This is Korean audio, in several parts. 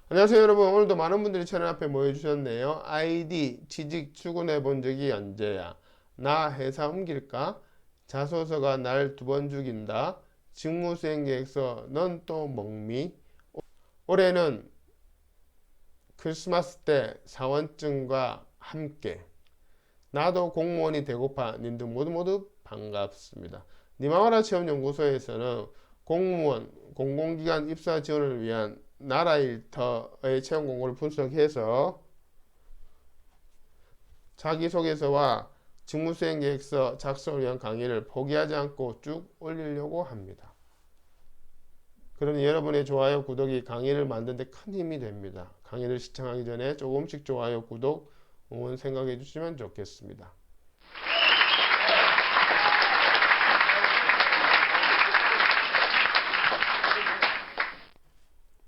안녕하세요 여러분. 오늘도 많은 분들이 채널 앞에 모여주셨네요. 아이디 취직 출근해 본 적이 언제야? 나 회사 옮길까? 자소서가 날 두 번 죽인다. 직무수행 계획서 넌 또 먹미? 올해는 크리스마스 때 사원증과 함께 나도 공무원이 되고파 님들 모두 반갑습니다. 니마와라 체험연구소에서는 공무원, 공공기관 입사 지원을 위한 나라 일터의 채용 공고를 분석해서 자기소개서와 직무수행 계획서 작성을 위한 강의를 포기하지 않고 쭉 올리려고 합니다. 그러니 여러분의 좋아요, 구독이 강의를 만드는 데 큰 힘이 됩니다. 강의를 시청하기 전에 조금씩 좋아요, 구독, 응원 생각해 주시면 좋겠습니다.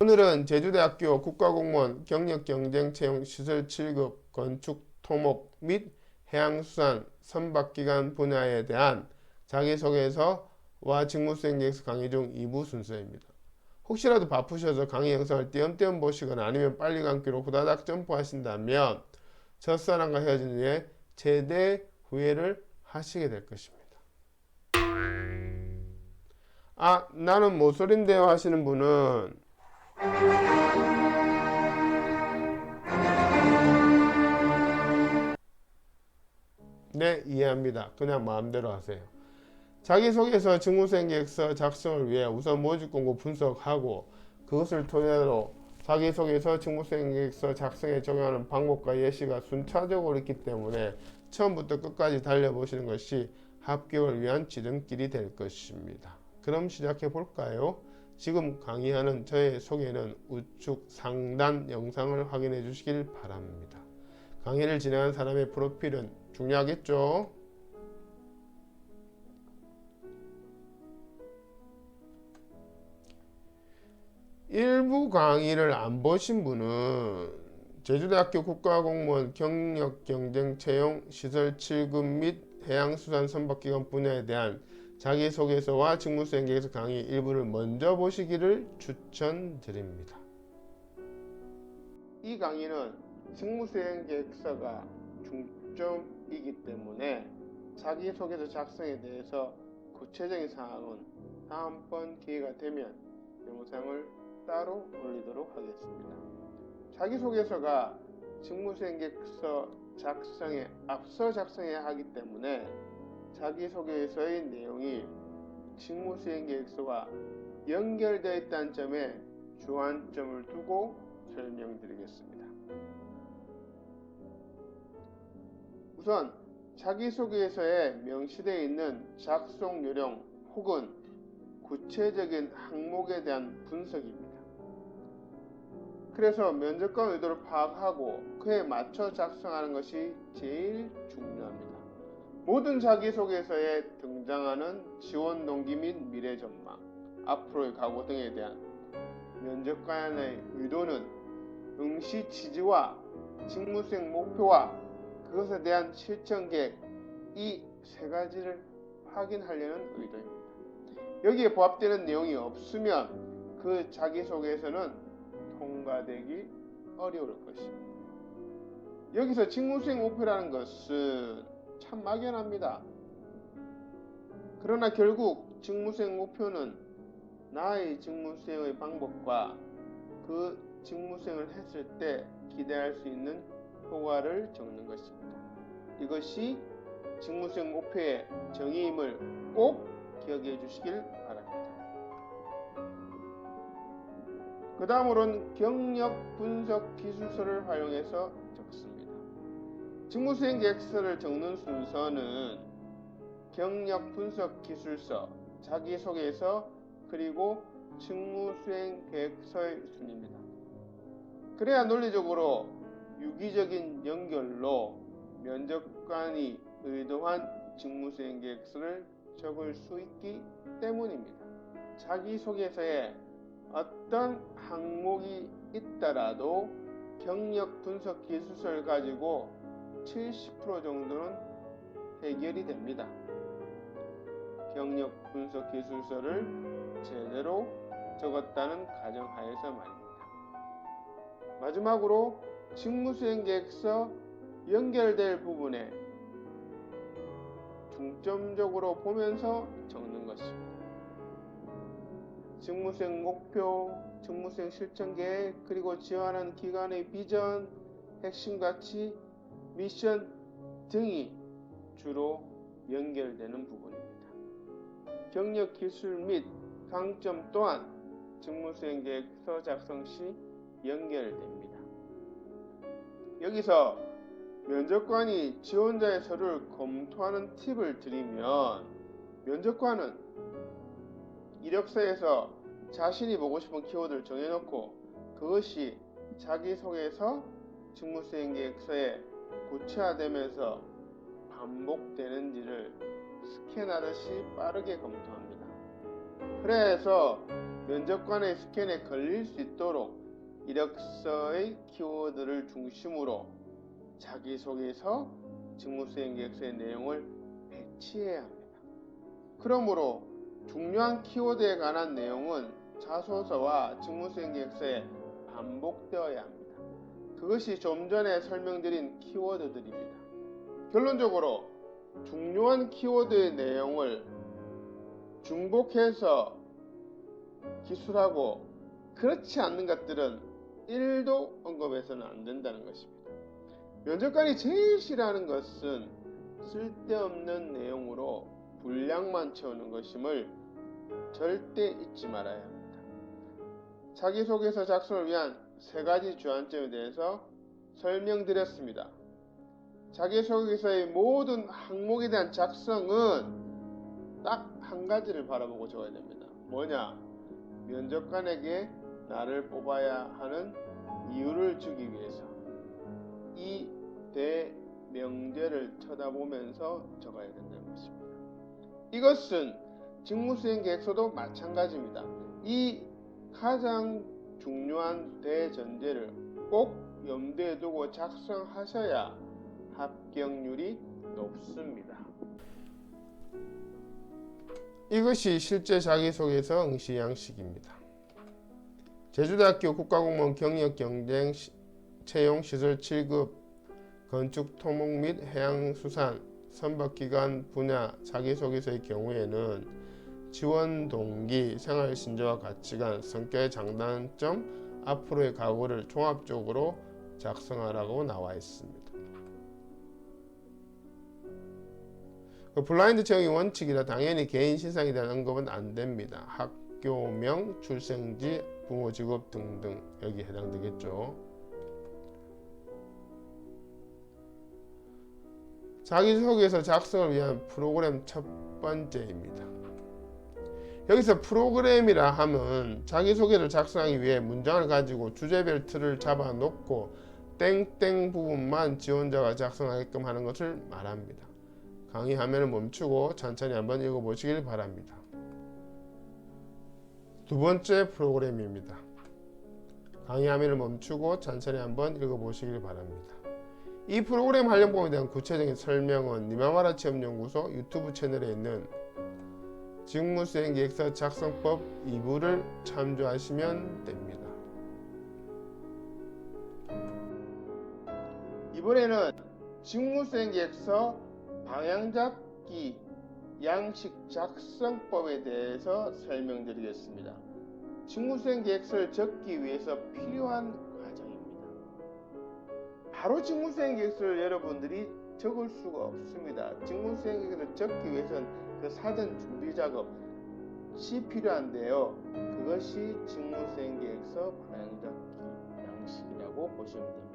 오늘은 제주대학교 국가공무원 경력경쟁채용 시설 7급 건축, 토목 및 해양수산 선박기관 분야에 대한 자기소개서와 직무수행계획서 강의 중 2부 순서입니다. 혹시라도 바쁘셔서 강의 영상을 띄엄띄엄 보시거나 아니면 빨리 감기로 후다닥 점프하신다면 첫사랑과 헤어진 후에 제대 후회를 하시게 될 것입니다. 나는 모쏠인데요 하시는 분은 네, 이해합니다. 그냥 마음대로 하세요. 자기소개서 직무수행계획서 작성을 위해 우선 모집공고 분석하고 그것을 토대로 자기소개서 직무수행계획서 작성에 적용하는 방법과 예시가 순차적으로 있기 때문에 처음부터 끝까지 달려보시는 것이 합격을 위한 지름길이 될 것입니다. 그럼 시작해 볼까요? 지금 강의하는 저의 소개는 우측 상단 영상을 확인해 주시길 바랍니다. 강의를 진행한 사람의 프로필은 중요하겠죠? 일부 강의를 안 보신 분은 제주대학교 국가공무원 경력경쟁채용 시설 7급 및 해양수산선박기관 분야에 대한 자기소개서와 직무수행계획서 강의 일부를 먼저 보시기를 추천드립니다. 이 강의는 직무수행계획서가 중점이기 때문에 자기소개서 작성에 대해서 구체적인 사항은 다음번 기회가 되면 영상을 따로 올리도록 하겠습니다. 자기소개서가 직무수행계획서 작성에 앞서 작성해야 하기 때문에 자기소개서의 내용이 직무수행계획서와 연결되어 있다는 점에 주안점을 두고 설명드리겠습니다. 우선 자기소개서에 명시되어 있는 작성 요령 혹은 구체적인 항목에 대한 분석입니다. 그래서 면접관 의도를 파악하고 그에 맞춰 작성하는 것이 제일 중요합니다. 모든 자기소개서에 등장하는 지원 동기 및 미래 전망, 앞으로의 각오 등에 대한 면접관의 의도는 응시 취지와 직무수행 목표와 그것에 대한 실천 계획, 이 세 가지를 확인하려는 의도입니다. 여기에 부합되는 내용이 없으면 그 자기소개서는 통과되기 어려울 것입니다. 여기서 직무수행 목표라는 것은 참 막연합니다. 그러나 결국 직무수행 목표는 나의 직무수행의 방법과 그 직무수행을 했을 때 기대할 수 있는 효과를 적는 것입니다. 이것이 직무수행 목표의 정의임을 꼭 기억해 주시길 바랍니다. 그 다음으로는 경력 분석 기술서를 활용해서 적습니다. 직무수행 계획서를 적는 순서는 경력 분석 기술서, 자기소개서, 그리고 직무수행 계획서의 순입니다. 그래야 논리적으로 유기적인 연결로 면접관이 의도한 직무수행 계획서를 적을 수 있기 때문입니다. 자기소개서에 어떤 항목이 있더라도 경력 분석 기술서를 가지고 70% 정도는 해결이 됩니다. 경력 분석 기술서를 제대로 적었다는 가정하에서 말입니다. 마지막으로 직무수행 계획서 연결될 부분에 중점적으로 보면서 적는 것입니다. 직무수행 목표, 직무수행 실천 계획, 그리고 지원하는 기관의 비전, 핵심 가치, 미션 등이 주로 연결되는 부분입니다. 경력, 기술 및 강점 또한 직무수행 계획서 작성 시 연결됩니다. 여기서 면접관이 지원자의 서류를 검토하는 팁을 드리면, 면접관은 이력서에서 자신이 보고 싶은 키워드를 정해놓고 그것이 자기소개서 직무수행 계획서에 구체화되면서 반복되는지를 스캔하듯이 빠르게 검토합니다. 그래서 면접관의 스캔에 걸릴 수 있도록 이력서의 키워드를 중심으로 자기소개서 직무수행 계획서의 내용을 배치해야 합니다. 그러므로 중요한 키워드에 관한 내용은 자소서와 직무수행 계획서에 반복되어야 합니다. 그것이 좀 전에 설명드린 키워드들입니다. 결론적으로 중요한 키워드의 내용을 중복해서 기술하고 그렇지 않는 것들은 1도 언급해서는 안 된다는 것입니다. 면접관이 제일 싫어하는 것은 쓸데없는 내용으로 분량만 채우는 것임을 절대 잊지 말아야 합니다. 자기소개서 작성을 위한 3가지 주안점에 대해서 설명드렸습니다. 자기소개서의 모든 항목에 대한 작성은 딱 한 가지를 바라보고 적어야 됩니다. 뭐냐? 면접관에게 나를 뽑아야 하는 이유를 주기 위해서 이 대명제를 쳐다보면서 적어야 된다는 것입니다. 이것은 직무수행 계획서도 마찬가지입니다. 이 가장 중요한 대전제를 꼭 염두에 두고 작성하셔야 합격률이 높습니다. 이것이 실제 자기소개서 응시 양식입니다. 제주대학교 국가공무원 경력경쟁 채용 시설 7급 건축 토목 및 해양수산 선박기관 분야 자기소개서의 경우에는 지원 동기, 생활신조와 가치관, 성격의 장단점, 앞으로의 각오를 종합적으로 작성하라고 나와 있습니다. 블라인드 채용의 원칙이라 당연히 개인 신상에 대한 언급은 안 됩니다. 학교명, 출생지, 부모 직업 등등 여기에 해당되겠죠. 자기소개서 작성을 위한 프로그램 첫 번째입니다. 여기서 프로그램이라 하면 자기소개를 작성하기 위해 문장을 가지고 주제별 틀을 잡아 놓고 땡땡 부분만 지원자가 작성하게끔 하는 것을 말합니다. 강의 화면을 멈추고 천천히 한번 읽어보시길 바랍니다. 두 번째 프로그램입니다. 강의 화면을 멈추고 천천히 한번 읽어보시길 바랍니다. 이 프로그램 활용법에 대한 구체적인 설명은 니마마라 체험연구소 유튜브 채널에 있는 직무수행 계획서 작성법 2부를 참조하시면 됩니다. 이번에는 직무수행 계획서 방향잡기 양식 작성법에 대해서 설명드리겠습니다. 직무수행 계획서를 적기 위해서 필요한 과정입니다. 바로 직무수행 계획서를 여러분들이 적을 수가 없습니다. 직무수행 계획서를 적기 위해서는 그 사전 준비 작업이 필요한데요. 그것이 직무수행 계획서 방향잡기 양식이라고 보시면 됩니다.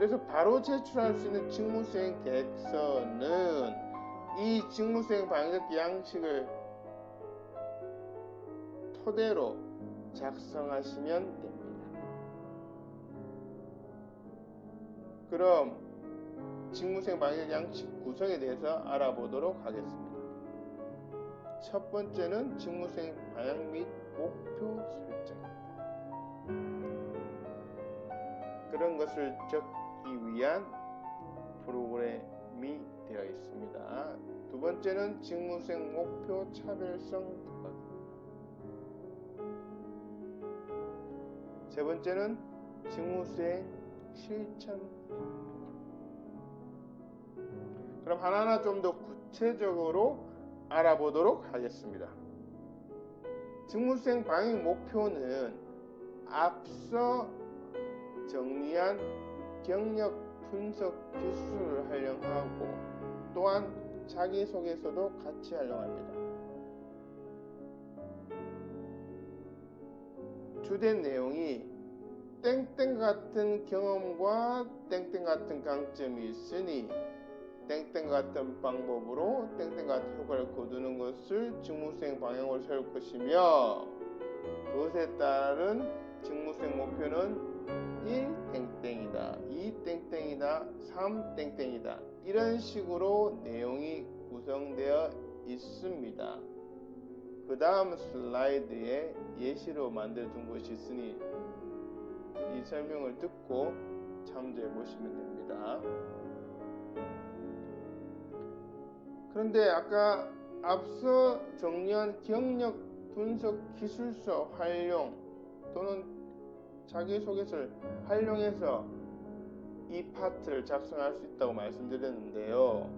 그래서 바로 제출할 수 있는 직무수행 계획서는 이 직무수행 방향잡기 양식을 토대로 작성하시면 됩니다. 그럼 직무수행 방향잡기 양식 구성에 대해서 알아보도록 하겠습니다. 첫 번째는 직무수행 방향 및 목표 설정입니다. 그런 것을 적기 위한 프로그램이 되어 있습니다. 두 번째는 직무수행 목표 차별성 부분. 세 번째는 직무수행 실천. 그럼 하나하나 좀 더 구체적으로 알아보도록 하겠습니다. 직무수행 방향 목표는 앞서 정리한 경력 분석 기술을 활용하고 또한 자기소개서도 같이 활용합니다. 주된 내용이 땡땡 같은 경험과 땡땡 같은 강점이 있으니 땡땡 같은 방법으로 땡땡 같은 효과를 거두는 것을 직무수행 방향으로 세울 것이며 그것에 따른 직무수행 목표는 1 땡땡이다, 2 땡땡이다, 3 땡땡이다 이런 식으로 내용이 구성되어 있습니다. 그 다음 슬라이드에 예시로 만들어둔 것이 있으니 이 설명을 듣고 참조해 보시면 됩니다. 그런데 아까 앞서 정리한 경력 분석 기술서 활용 또는 자기소개서를 활용해서 이 파트를 작성할 수 있다고 말씀드렸는데요.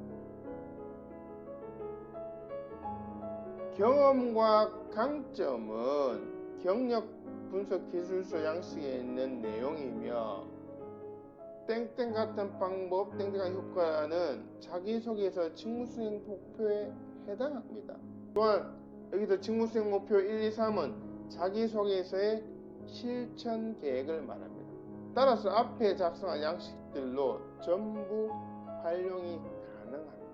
경험과 강점은 경력 분석 기술서 양식에 있는 내용이며 땡땡 같은 방법, 땡땡 같은 효과는 자기소개서 직무수행 목표에 해당합니다. 또한 여기서 직무수행 목표 1, 2, 3은 자기소개서의 실천 계획을 말합니다. 따라서 앞에 작성한 양식들로 전부 활용이 가능합니다.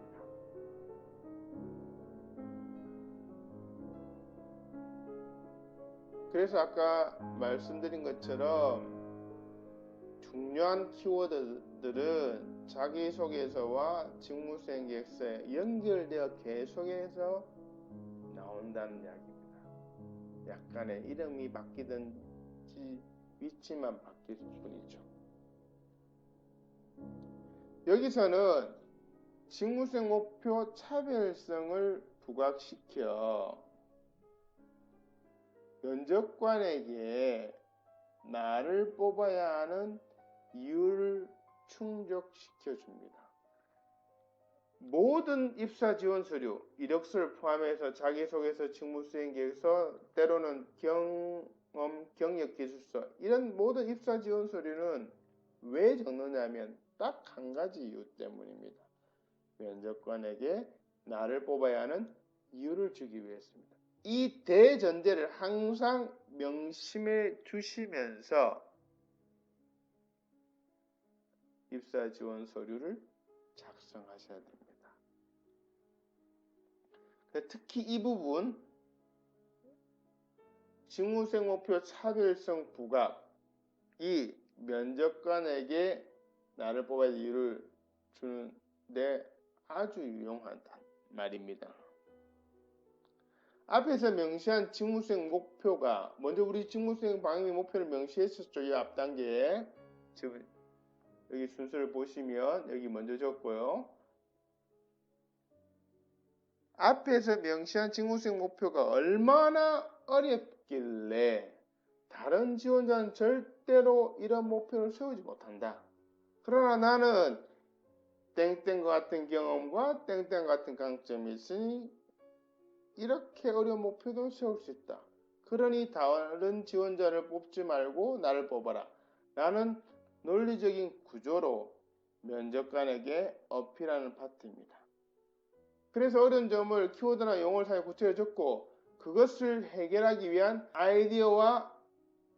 그래서 아까 말씀드린 것처럼 중요한 키워드들은 자기소개서와 직무수행 계획서에 연결되어 계속해서 나온다는 이야기입니다. 약간의 이름이 바뀌든지 위치만 바뀔 뿐이죠. 여기서는 직무수행 목표 차별성을 부각시켜 면접관에게 나를 뽑아야 하는 이유를 충족시켜 줍니다. 모든 입사 지원 서류, 이력서를 포함해서 자기소개서, 직무수행 계획서, 때로는 경험, 경력 기술서 이런 모든 입사 지원 서류는 왜 적느냐면 딱 한 가지 이유 때문입니다. 면접관에게 나를 뽑아야 하는 이유를 주기 위해서입니다. 이 대전제를 항상 명심해 주시면서 입사 지원 서류를 작성하셔야 됩니다. 특히 이 부분 직무수행 목표 차별성 부각이 면접관에게 나를 뽑아야 할 이유를 주는데 아주 유용한 말입니다. 앞에서 명시한 직무수행 목표가 먼저 우리 직무수행 방향의 목표를 명시했었죠. 이 앞 단계에 지금 여기 순서를 보시면 여기 먼저 적고요. 앞에서 명시한 직무수행 목표가 얼마나 어렵길래 다른 지원자는 절대로 이런 목표를 세우지 못한다. 그러나 나는 땡땡 같은 경험과 땡땡 같은 강점이 있으니 이렇게 어려운 목표도 세울 수 있다. 그러니 다른 지원자를 뽑지 말고 나를 뽑아라. 라는 논리적인 구조로 면접관에게 어필하는 파트입니다. 그래서 어려운 점을 키워드나 용어를 사용해 구체적으로 적고 그것을 해결하기 위한 아이디어와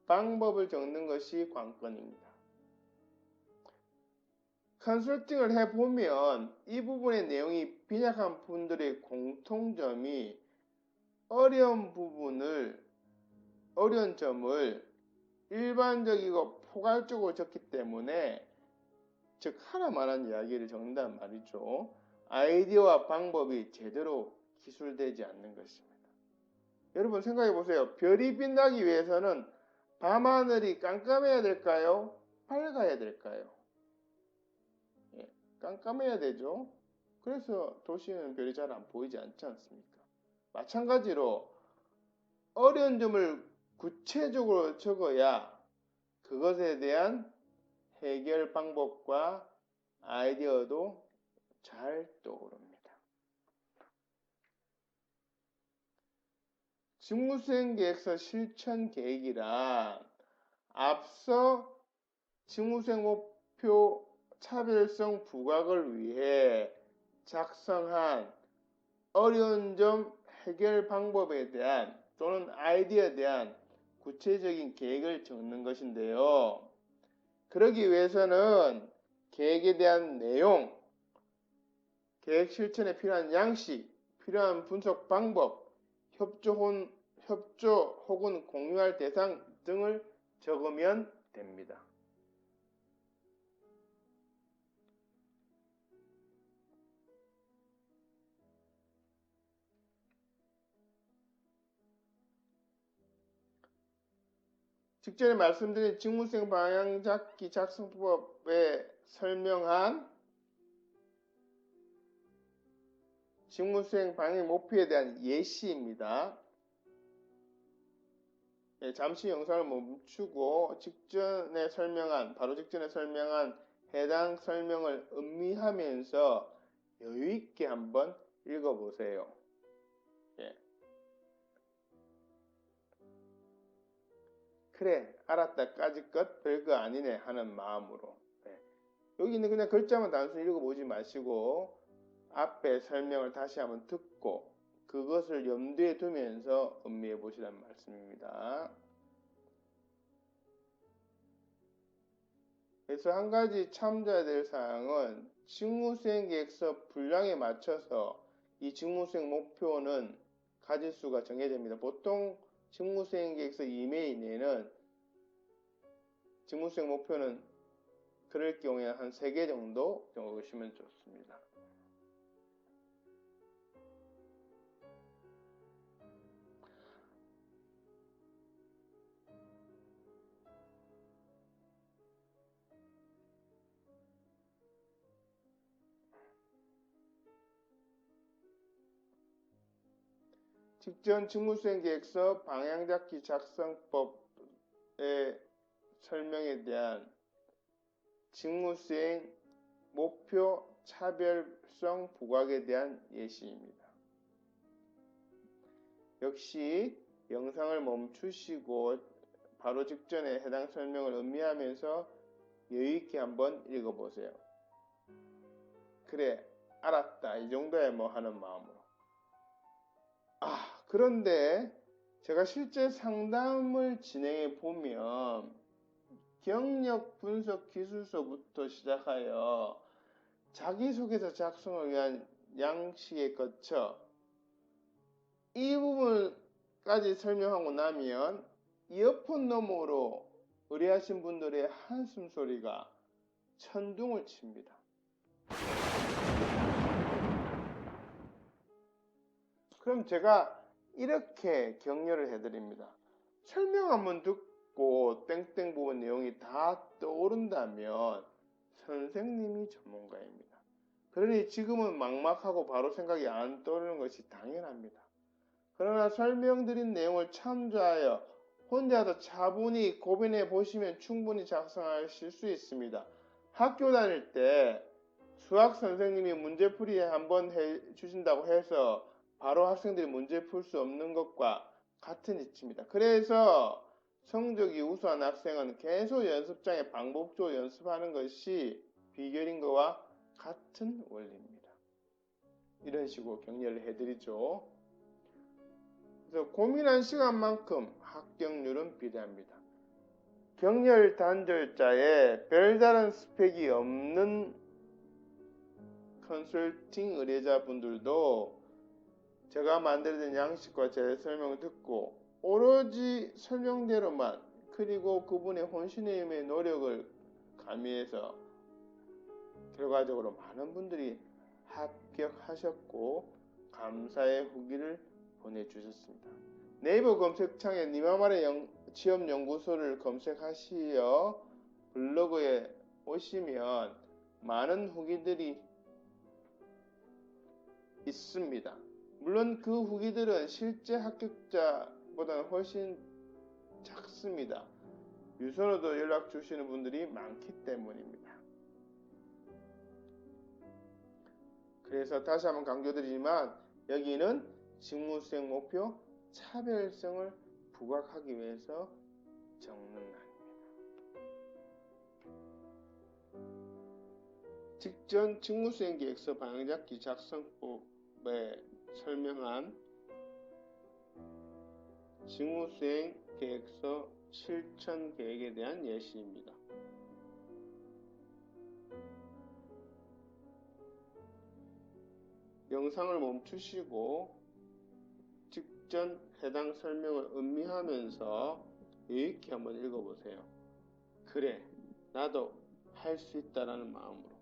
방법을 적는 것이 관건입니다. 컨설팅을 해보면 이 부분의 내용이 빈약한 분들의 공통점이 어려운 점을 일반적이고 포괄적으로 적기 때문에 즉 하나만한 이야기를 적는단 말이죠. 아이디어와 방법이 제대로 기술되지 않는 것입니다. 여러분 생각해 보세요. 별이 빛나기 위해서는 밤하늘이 깜깜해야 될까요? 밝아야 될까요? 깜깜해야 되죠. 그래서 도시에는 별이 잘 안 보이지 않지 않습니까? 마찬가지로 어려운 점을 구체적으로 적어야 그것에 대한 해결 방법과 아이디어도 잘 떠오릅니다. 직무수행계획서 실천 계획이란 앞서 직무수행 목표 차별성 부각을 위해 작성한 어려운 점 해결 방법에 대한 또는 아이디어에 대한 구체적인 계획을 적는 것인데요. 그러기 위해서는 계획에 대한 내용, 계획 실천에 필요한 양식, 필요한 분석 방법, 협조 혹은 공유할 대상 등을 적으면 됩니다. 직전에 말씀드린 직무수행 방향잡기 작성법에 설명한 직무수행 방향 목표에 대한 예시입니다. 잠시 영상을 멈추고 바로 직전에 설명한 해당 설명을 음미하면서 여유있게 한번 읽어보세요. 그래, 알았다 까짓것 별거 아니네 하는 마음으로. 여기는 그냥 글자만 단순히 읽어보지 마시고 앞에 설명을 다시 한번 듣고 그것을 염두에 두면서 음미해 보시란 말씀입니다. 그래서 한 가지 참조해야 될 사항은 직무수행계획서 분량에 맞춰서 이 직무수행 목표는 가질 수가 정해집니다. 보통 직무수행계획서 이메일 내에는 직무수행 목표는 그럴 경우에 한 3개 정도 적으시면 좋습니다. 직전 직무수행계획서 방향잡기 작성법의 설명에 대한 직무수행 목표 차별성 부각에 대한 예시입니다. 역시 영상을 멈추시고 바로 직전에 해당 설명을 음미하면서 여유있게 한번 읽어보세요. 그래, 알았다. 이 정도야 뭐 하는 마음으로. 그런데 제가 실제 상담을 진행해 보면 경력 분석 기술서부터 시작하여 자기소개서 작성을 위한 양식에 거쳐 이 부분까지 설명하고 나면 이어폰 너머로 의뢰하신 분들의 한숨 소리가 천둥을 칩니다. 그럼 제가 이렇게 격려를 해드립니다. 설명 한번 듣고 땡땡 부분 내용이 다 떠오른다면 선생님이 전문가입니다. 그러니 지금은 막막하고 바로 생각이 안 떠오르는 것이 당연합니다. 그러나 설명드린 내용을 참조하여 혼자서 차분히 고민해 보시면 충분히 작성하실 수 있습니다. 학교 다닐 때 수학 선생님이 문제풀이 한번 해주신다고 해서 바로 학생들이 문제 풀 수 없는 것과 같은 이치입니다. 그래서 성적이 우수한 학생은 계속 연습장에 반복적으로 연습하는 것이 비결인 것과 같은 원리입니다. 이런 식으로 격려를 해드리죠. 그래서 고민한 시간만큼 합격률은 비례합니다. 격렬 단절자에 별다른 스펙이 없는 컨설팅 의뢰자분들도 제가 만들어진 양식과 제 설명을 듣고 오로지 설명대로만 그리고 그분의 혼신의 노력을 가미해서 결과적으로 많은 분들이 합격하셨고 감사의 후기를 보내주셨습니다. 네이버 검색창에 니마말의 취업연구소를 검색하시어 블로그에 오시면 많은 후기들이 있습니다. 물론 그 후기들은 실제 합격자보다는 훨씬 작습니다. 유선으로도 연락 주시는 분들이 많기 때문입니다. 그래서 다시 한번 강조드리지만 여기는 직무수행 목표 차별성을 부각하기 위해서 적는 란입니다. 직전 직무수행계획서 방향잡기 작성법에 설명한 직무수행계획서 실천계획에 대한 예시입니다. 영상을 멈추시고 직전 해당 설명을 음미하면서 유익히 한번 읽어보세요. 그래, 나도 할 수 있다라는 마음으로.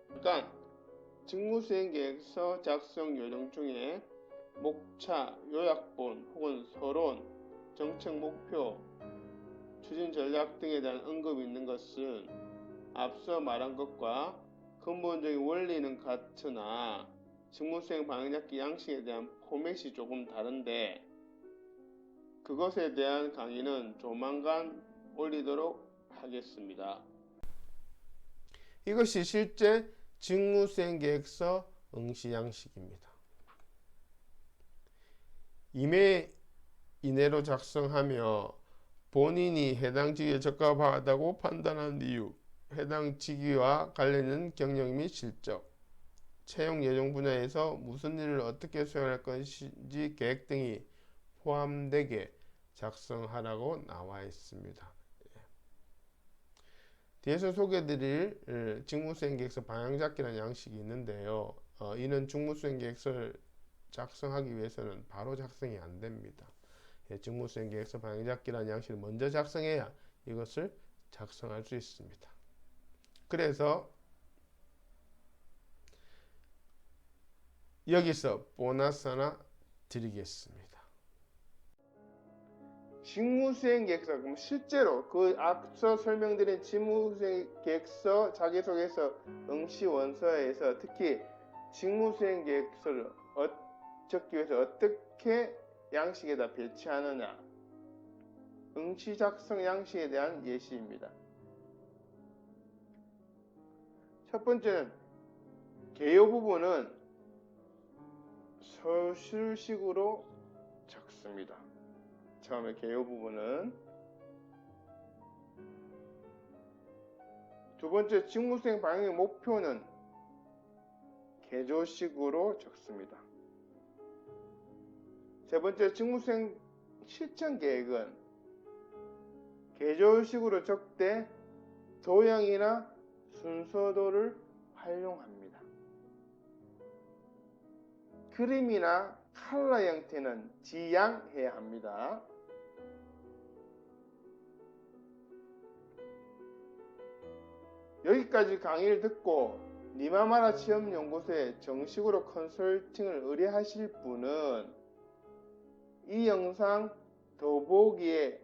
일단 직무수행계획서 작성 요령 중에 목차, 요약본 혹은 서론, 정책 목표, 추진 전략 등에 대한 언급이 있는 것은 앞서 말한 것과 근본적인 원리는 같으나 직무수행 방향잡기 양식에 대한 포맷이 조금 다른데 그것에 대한 강의는 조만간 올리도록 하겠습니다. 이것이 실제 직무수행계획서 응시 양식입니다. 임의 이내로 작성하며 본인이 해당 직위에 적합하다고 판단한 이유, 해당 직위와 관련된 경력 및 실적, 채용 예정 분야에서 무슨 일을 어떻게 수행할 것인지 계획 등이 포함되게 작성하라고 나와 있습니다. 뒤에서 소개해드릴 직무수행계획서 방향잡기라는 양식이 있는데요. 이는 직무수행계획서를 작성하기 위해서는 바로 작성이 안 됩니다. 직무수행계획서 방향잡기라는 양식을 먼저 작성해야 이것을 작성할 수 있습니다. 그래서 여기서 보너스 하나 드리겠습니다. 직무수행계획서, 그럼 실제로 그 앞서 설명드린 직무수행계획서 자기소개서 응시원서에서 특히 직무수행계획서를 적기 위해서 어떻게 양식에다 배치하느냐, 응시 작성 양식에 대한 예시입니다. 첫 번째는 개요 부분은 서술식으로 적습니다. 처음에 개요 부분은. 두 번째 직무수행 방향의 목표는 개조식으로 적습니다. 세 번째 직무수행 실천계획은 개조식으로 적되 도형이나 순서도를 활용합니다. 그림이나 칼라 형태는 지양해야 합니다. 여기까지 강의를 듣고 니마마라 취업연구소에 정식으로 컨설팅을 의뢰하실 분은 이 영상 더보기에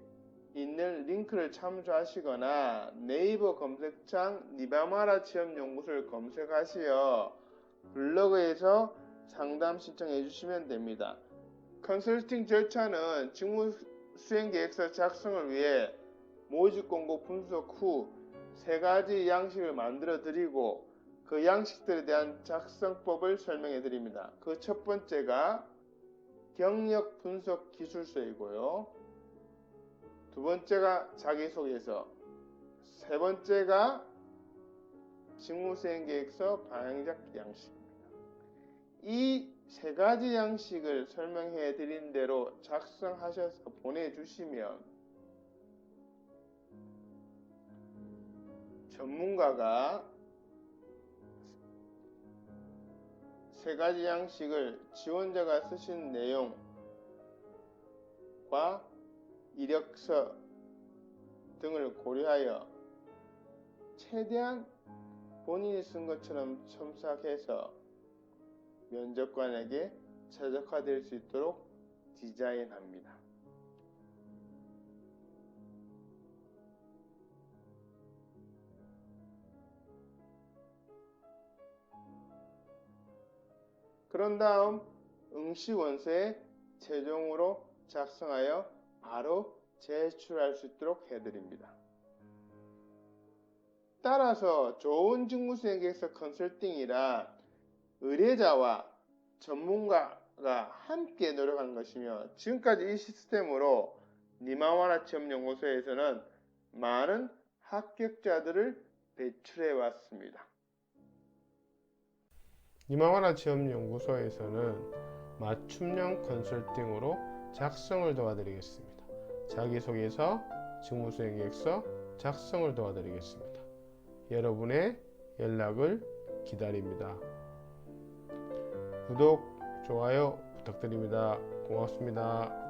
있는 링크를 참조하시거나 네이버 검색창 니마마라 취업연구소를 검색하시어 블로그에서 상담 신청해 주시면 됩니다. 컨설팅 절차는 직무수행계획서 작성을 위해 모집공고 분석 후 3가지 양식을 만들어 드리고 그 양식들에 대한 작성법을 설명해 드립니다. 그 첫 번째가 경력 분석 기술서이고요. 두 번째가 자기소개서, 세 번째가 직무수행계획서 방향잡기 양식입니다. 이 3가지 양식을 설명해 드린 대로 작성하셔서 보내주시면 전문가가 3가지 양식을 지원자가 쓰신 내용과 이력서 등을 고려하여 최대한 본인이 쓴 것처럼 첨삭해서 면접관에게 최적화될 수 있도록 디자인합니다. 그런 다음 응시원서에 최종으로 작성하여 바로 제출할 수 있도록 해드립니다. 따라서 좋은 직무수행 계획서 컨설팅이란 의뢰자와 전문가가 함께 노력하는 것이며, 지금까지 이 시스템으로 니마와라 취업연구소에서는 많은 합격자들을 배출해 왔습니다. 니마와라 취업연구소에서는 맞춤형 컨설팅으로 작성을 도와드리겠습니다. 자기소개서, 직무수행계획서 작성을 도와드리겠습니다. 여러분의 연락을 기다립니다. 구독, 좋아요 부탁드립니다. 고맙습니다.